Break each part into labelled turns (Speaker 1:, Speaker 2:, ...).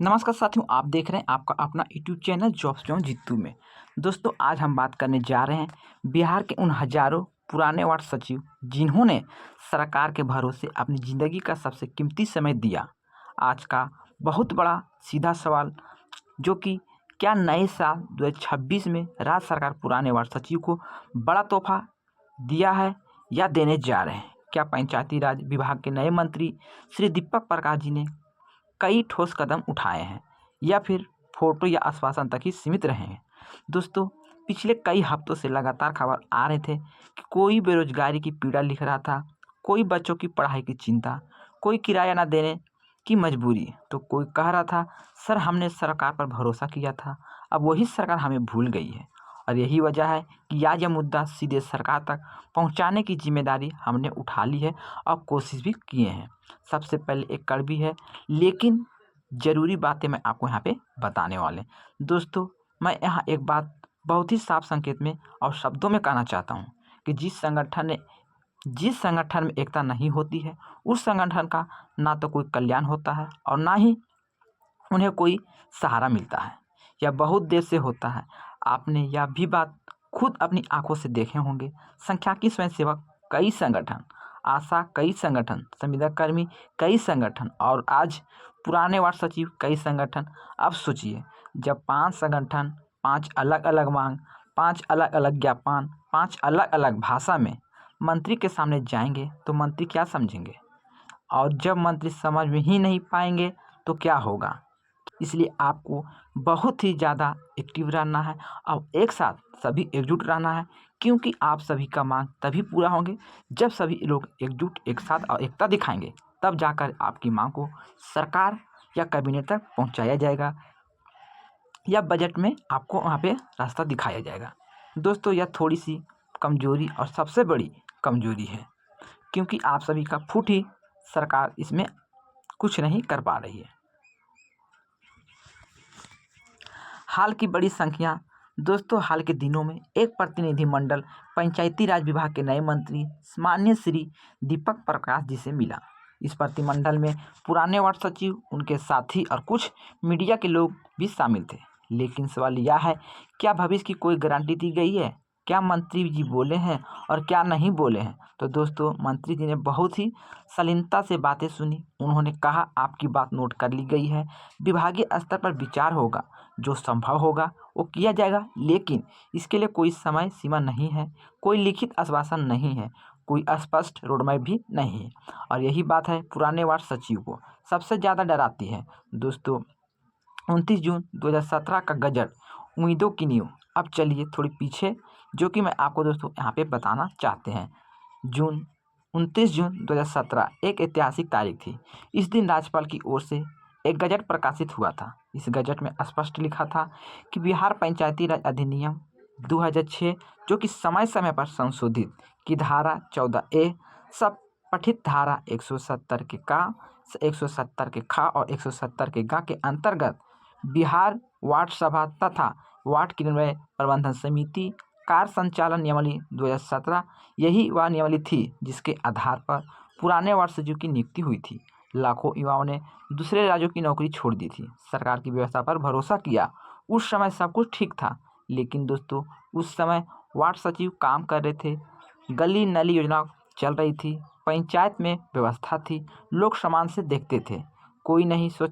Speaker 1: नमस्कार साथियों, आप देख रहे हैं आपका अपना YouTube channel jobs John Jeetu में। दोस्तों, आज हम बात करने जा रहे हैं बिहार के उन हजारों पुराने वार्ड सचिव जिन्होंने सरकार के भरोसे अपनी ज़िंदगी का सबसे कीमती समय दिया। आज का बहुत बड़ा सीधा सवाल जो कि क्या नए साल 2026 में राज्य सरकार पुराने वार्ड सचिव को बड़ा तोहफा दिया है या देने जा रहे हैं? क्या पंचायती राज विभाग के नए मंत्री श्री दीपक प्रकाश जी ने कई ठोस कदम उठाए हैं या फिर फोटो या आश्वासन तक ही सीमित रहे हैं? दोस्तों, पिछले कई हफ्तों से लगातार खबर आ रहे थे कि कोई बेरोजगारी की पीड़ा लिख रहा था, कोई बच्चों की पढ़ाई की चिंता, कोई किराया ना देने की मजबूरी, तो कोई कह रहा था सर हमने सरकार पर भरोसा किया था, अब वही सरकार हमें भूल गई है। और यही वजह है कि आज यह मुद्दा सीधे सरकार तक पहुंचाने की जिम्मेदारी हमने उठा ली है और कोशिश भी किए हैं। सबसे पहले एक कड़वी है लेकिन ज़रूरी बातें मैं आपको यहाँ पे बताने वाले हैं। दोस्तों, मैं यहाँ एक बात बहुत ही साफ संकेत में और शब्दों में कहना चाहता हूँ कि जिस संगठन में एकता नहीं होती है उस संगठन का ना तो कोई कल्याण होता है और ना ही उन्हें कोई सहारा मिलता है। यह बहुत देर से होता है। आपने यह भी बात खुद अपनी आंखों से देखे होंगे। संख्या की स्वयंसेवक कई संगठन, आशा कई संगठन, संविदा कर्मी कई संगठन और आज पुराने वार्ड सचिव कई संगठन। अब सोचिए, जब 5 संगठन, 5 अलग अलग मांग, 5 अलग अलग ज्ञापन, 5 अलग अलग भाषा में मंत्री के सामने जाएंगे तो मंत्री क्या समझेंगे? और जब मंत्री समझ में ही नहीं पाएंगे तो क्या होगा? इसलिए आपको बहुत ही ज़्यादा एक्टिव रहना है और एक साथ सभी एकजुट रहना है, क्योंकि आप सभी का मांग तभी पूरा होंगे जब सभी लोग एकजुट एक साथ और एकता दिखाएंगे, तब जाकर आपकी मांग को सरकार या कैबिनेट तक पहुंचाया जाएगा या बजट में आपको वहाँ पे रास्ता दिखाया जाएगा। दोस्तों, यह थोड़ी सी कमजोरी और सबसे बड़ी कमजोरी है, क्योंकि आप सभी का फुट ही सरकार इसमें कुछ नहीं कर पा रही है। हाल की बड़ी संख्या। दोस्तों, हाल के दिनों में एक प्रतिनिधिमंडल पंचायती राज विभाग के नए मंत्री माननीय श्री दीपक प्रकाश जी से मिला। इस प्रतिनिधिमंडल में पुराने वार्ड सचिव, उनके साथी और कुछ मीडिया के लोग भी शामिल थे। लेकिन सवाल यह है, क्या भविष्य की कोई गारंटी दी गई है? क्या मंत्री जी बोले हैं और क्या नहीं बोले हैं? तो दोस्तों, मंत्री जी ने बहुत ही शालीनता से बातें सुनी। उन्होंने कहा आपकी बात नोट कर ली गई है, विभागीय स्तर पर विचार होगा, जो संभव होगा वो किया जाएगा, लेकिन इसके लिए कोई समय सीमा नहीं है, कोई लिखित आश्वासन नहीं है, कोई स्पष्ट रोडमैप भी नहीं है। और यही बात है पुराने वार्ड सचिव को सबसे ज़्यादा डराती है। दोस्तों, 29 जून 2017 का गजट उम्मीदों की नींव। अब चलिए थोड़ी पीछे, जो कि मैं आपको दोस्तों यहाँ पे बताना चाहते हैं। 29 जून 2017 एक ऐतिहासिक तारीख थी। इस दिन राज्यपाल की ओर से एक गजट प्रकाशित हुआ था। इस गजट में स्पष्ट लिखा था कि बिहार पंचायती राज अधिनियम 2006, जो कि समय समय पर संशोधित की धारा 14A, सब पठित धारा 170 के का, 170 के खा और 170 के गा के अंतर्गत बिहार वार्ड सभा तथा वार्ड क्रियान्वयन प्रबंधन समिति कार्य संचालन नियमावली 2017, यही वह नियमावली थी जिसके आधार पर पुराने वार्ड सचिव की नियुक्ति हुई थी। लाखों युवाओं ने दूसरे राज्यों की नौकरी छोड़ दी थी, सरकार की व्यवस्था पर भरोसा किया। उस समय सब कुछ ठीक था, लेकिन दोस्तों उस समय वार्ड सचिव काम कर रहे थे, गली नली योजना चल रही थी, पंचायत में व्यवस्था थी, लोग समान से देखते थे। कोई नहीं सोच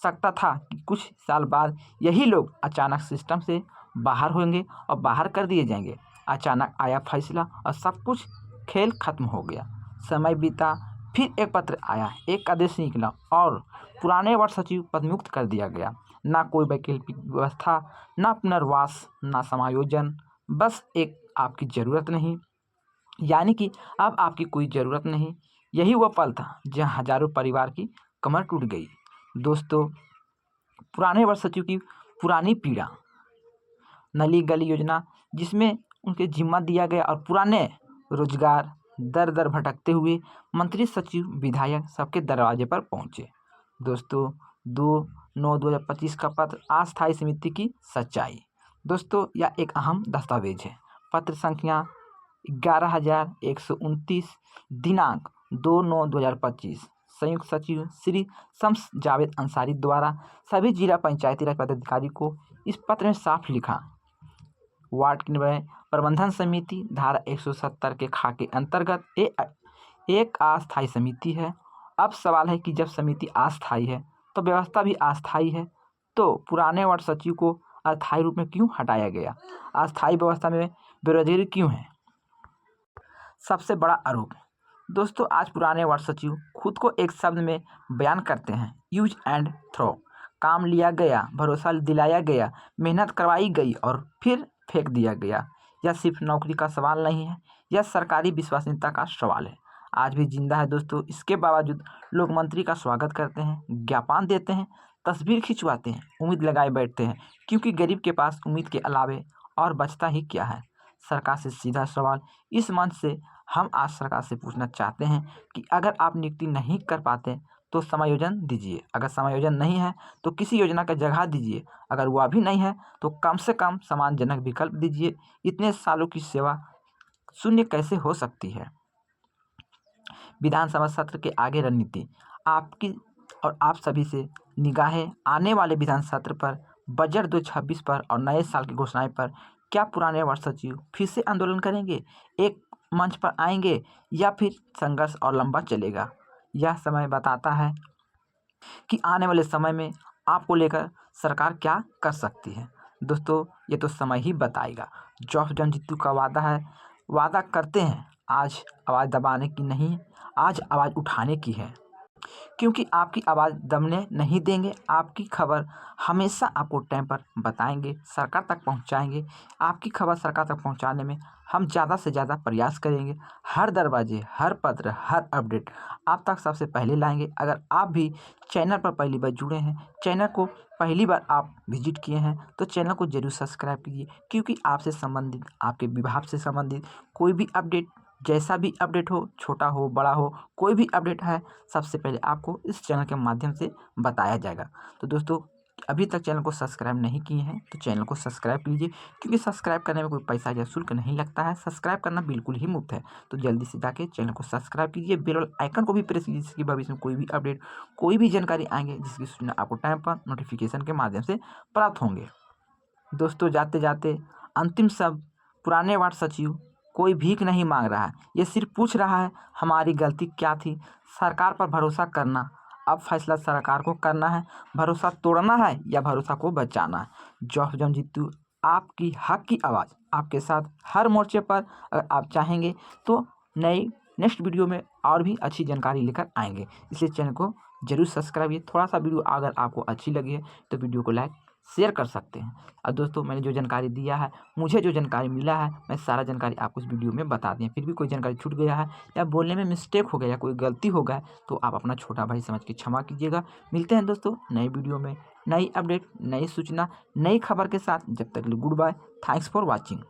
Speaker 1: सकता था कि कुछ साल बाद यही लोग अचानक सिस्टम से बाहर होंगे और बाहर कर दिए जाएंगे। अचानक आया फैसला और सब कुछ खेल खत्म हो गया। समय बीता, फिर एक पत्र आया, एक आदेश निकला और पुराने वार्ड सचिव पदमुक्त कर दिया गया। ना कोई वैकल्पिक व्यवस्था, ना पुनर्वास, ना समायोजन, बस एक आपकी ज़रूरत नहीं, यानी कि अब आपकी कोई ज़रूरत नहीं। यही वह पल था जहाँ हजारों परिवार की कमर टूट गई। दोस्तों, पुराने वार्ड सचिव की पुरानी पीड़ा, नली गली योजना जिसमें उनके जिम्मा दिया गया और पुराने रोजगार, दर दर भटकते हुए मंत्री सचिव विधायक सबके दरवाजे पर पहुंचे। दोस्तों, 2/9/2025 का पत्र अस्थायी समिति की सच्चाई। दोस्तों, यह एक अहम दस्तावेज है। पत्र संख्या 11,129, दिनांक 2/9/2025, संयुक्त सचिव श्री शम्स जावेद अंसारी द्वारा सभी जिला पंचायती राज पदाधिकारी को इस पत्र में साफ लिखा। वार्ड निर्णय प्रबंधन समिति धारा 170 के खाके अंतर्गत एक अस्थायी समिति है। अब सवाल है कि जब समिति अस्थायी है तो व्यवस्था भी अस्थायी है, तो पुराने वार्ड सचिव को अस्थायी रूप में क्यों हटाया गया? अस्थायी व्यवस्था में बेरोजगारी क्यों है? सबसे बड़ा आरोप दोस्तों, आज पुराने वार्ड सचिव खुद को एक शब्द में बयान करते हैं, यूज एंड थ्रो। काम लिया गया, भरोसा दिलाया गया, मेहनत करवाई गई और फिर फेंक दिया गया। यह सिर्फ नौकरी का सवाल नहीं है, यह सरकारी विश्वसनीयता का सवाल है। आज भी जिंदा है दोस्तों। इसके बावजूद लोग मंत्री का स्वागत करते हैं, ज्ञापन देते हैं, तस्वीर खिंचवाते हैं, उम्मीद लगाए बैठते हैं, क्योंकि गरीब के पास उम्मीद के अलावे और बचता ही क्या है। सरकार से सीधा सवाल इस मंच से हम आज सरकार से पूछना चाहते हैं कि अगर आप नियुक्ति नहीं कर पाते तो समायोजन दीजिए, अगर समायोजन नहीं है तो किसी योजना का जगह दीजिए, अगर वह भी नहीं है तो कम से कम सम्मानजनक विकल्प दीजिए। इतने सालों की सेवा शून्य कैसे हो सकती है? विधानसभा सत्र के आगे रणनीति आपकी और आप सभी से निगाहें आने वाले विधान सत्र पर, बजट 2026 पर और नए साल की घोषणाएं पर। क्या पुराने वार्ड सचिव फिर से आंदोलन करेंगे, एक मंच पर आएंगे, या फिर संघर्ष और लंबा चलेगा? यह समय बताता है कि आने वाले समय में आपको लेकर सरकार क्या कर सकती है। दोस्तों, ये तो समय ही बताएगा। जॉब जन जीतू का वादा है, वादा करते हैं आज आवाज़ दबाने की नहीं, आज आवाज़ उठाने की है, क्योंकि आपकी आवाज़ दबने नहीं देंगे। आपकी खबर हमेशा आपको टाइम पर बताएंगे, सरकार तक पहुंचाएंगे। आपकी खबर सरकार तक पहुंचाने में हम ज़्यादा से ज़्यादा प्रयास करेंगे। हर दरवाजे, हर पत्र, हर अपडेट आप तक सबसे पहले लाएंगे। अगर आप भी चैनल पर पहली बार जुड़े हैं, चैनल को पहली बार आप विजिट किए हैं, तो चैनल को जरूर सब्सक्राइब कीजिए, क्योंकि आपसे संबंधित, आपके विभाग से संबंधित कोई भी अपडेट, जैसा भी अपडेट हो, छोटा हो बड़ा हो, कोई भी अपडेट है, सबसे पहले आपको इस चैनल के माध्यम से बताया जाएगा। तो दोस्तों, अभी तक चैनल को सब्सक्राइब नहीं किए हैं तो चैनल को सब्सक्राइब कीजिए, क्योंकि सब्सक्राइब करने में कोई पैसा या शुल्क नहीं लगता है। सब्सक्राइब करना बिल्कुल ही मुफ्त है। तो जल्दी से जाके चैनल को सब्सक्राइब कीजिए, बेल आइकन को भी प्रेस कीजिए, जिसकी भविष्य में कोई भी अपडेट, कोई भी जानकारी आएंगे, जिसकी सूचना आपको टाइम पर नोटिफिकेशन के माध्यम से प्राप्त होंगे। दोस्तों, जाते जाते अंतिम शब्द, पुराने वार्ड सचिव कोई भीख नहीं मांग रहा है, ये सिर्फ पूछ रहा है हमारी गलती क्या थी। सरकार पर भरोसा करना, अब फैसला सरकार को करना है। भरोसा तोड़ना है या भरोसा को बचाना है। जॉब जन जीतू आपकी हक की आवाज़ आपके साथ हर मोर्चे पर। अगर आप चाहेंगे तो नेक्स्ट वीडियो में और भी अच्छी जानकारी लेकर आएंगे, इसलिए चैनल को जरूर सब्सक्राइब कीजिए। थोड़ा सा वीडियो अगर आपको अच्छी लगी है तो वीडियो को लाइक शेयर कर सकते हैं। और दोस्तों, मैंने जो जानकारी दिया है, मुझे जो जानकारी मिला है, मैं सारा जानकारी आपको इस वीडियो में बता दें। फिर भी कोई जानकारी छूट गया है या बोलने में मिस्टेक हो गया या कोई गलती हो गया तो आप अपना छोटा भाई समझ के क्षमा कीजिएगा। मिलते हैं दोस्तों नई वीडियो में, नई अपडेट, नई सूचना, नई खबर के साथ। जब तक के लिए good bye, thanks for watching.